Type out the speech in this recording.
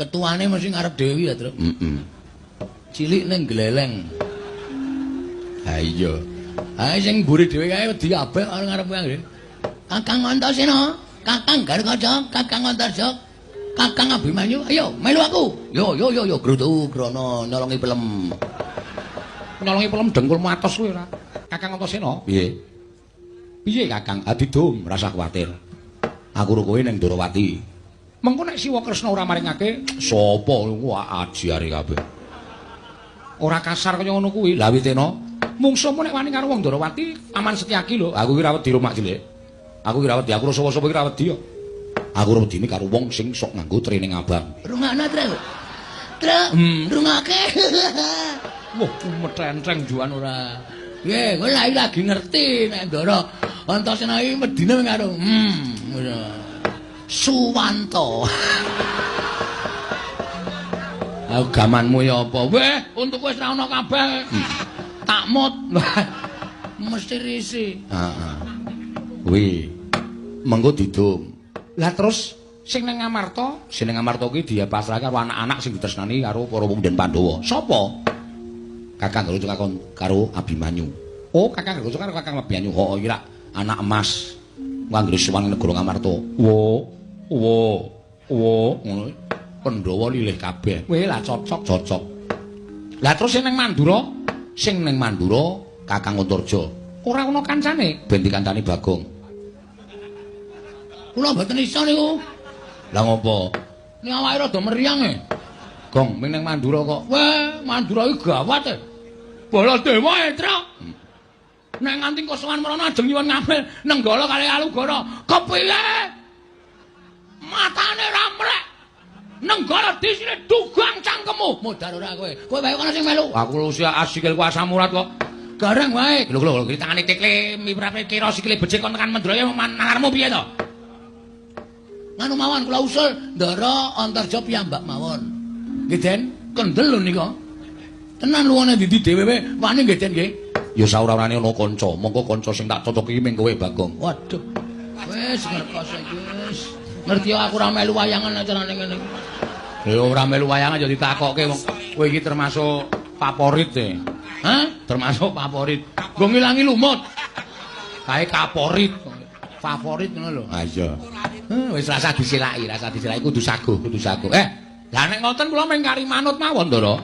Ketuane mesti ngarep Dewi ya, Truk. Cilik ning gleleng. Ha iya. Ha sing mburi dhewe kae wedi abeh karo ngarep kowe. Kakang Antasena, Kakang Gargaja, Kakang Antarja, Kakang Abimanyu, ayo melu aku. Yo grutu krono nyolongi pelem. Nyolongi pelem dengkulmu atos kowe ora. Kakang Antasena. Piye? Piye Kakang? Adidum, rasa kuwatir. Aku ro kowe ning Ndorowati. Mengko nek Siwa Kresna ora maringake Sapa wah ajiare kabeh. ora kasar kaya ngono kuwi. Lah witena Mungsuhmu nek wani karo wong Ndorowati aman Setyaki lho. aku ki ra wedi rumah cilik. Aku ki ra wedi, aku ora sapa-sapa ki ra wedi yo. Aku ora wedine karo wong sing sok nganggo training abang. Rungokno, Truk. Truk, rungokke. Wah, metenteng juan ora. Ye, kowe lagi ngerti nek Ndara Antasena iki medine karo Suwanto. Aku gamanmu ya apa? Weh, untuk wis ra ono kabeh. Takmut. Mesti risi. Heeh. Kuwi mengko didum. Lah terus sing ning Ngamarta kuwi dia pasrahke karo anak-anak sing ditresnani karo para pemuda Pandhawa. Sapa? Kakang Gargaja karo Abimanyu. Oh, Kakang Gargaja karo Kakang Abimanyu. Oh, iki rak anak emas. Wanggre suwang negara Ngamarta. Ngono. Pandhawa lilih kabeh. Weh lah cocok. Lah terus sing ning Mandura Kakang Antarja. Ora ana kancane. Ben dikancani Bagong. Kula mboten iso niku. Lah ngopo? Ning awake rada meriang e. Gong, ming ning Mandura kok. Weh, Mandura iki gawat e. Baladewa e, Truk. Nek nganti kosowan mrono ajeng nyuwun ngambil Nenggala kali Alugara. Kepiye? Matane ramrek. Nenggala disine dugang cangkemmu. Modar ora kowe. Kowe wae kono sing melu. Aku lu sik asikil ku asam urat kok. Gareng wae. Lho iki tangane tikle miprape kira sikile becik kon tekan Mandura manarmu piye to? Nganu mawon kula usul Ndara Antarja piyambak mawon. Nggih, Den, kendel lho nika. Tenan luwane ndi dhewe wani nggih, Den nggih. Ya saura-urane ana kanca, mongko kanca sing tak cocok iki ming kowe Bagong. Waduh. Wis ngertos iki wis. Ngerti aku ora melu wayangan acarane ngene iki. Ya ora melu wayangan ya ditakokke wong kowe iki termasuk favorit e. Hah? Termasuk favorit. Nggo ngilangi lumut. Kae kaporit. Favorit ngono lho. Ha iya. Wis rasa disilaki kudu saguh. Lah nek ngoten kula mung kari manut mawon, Ndara.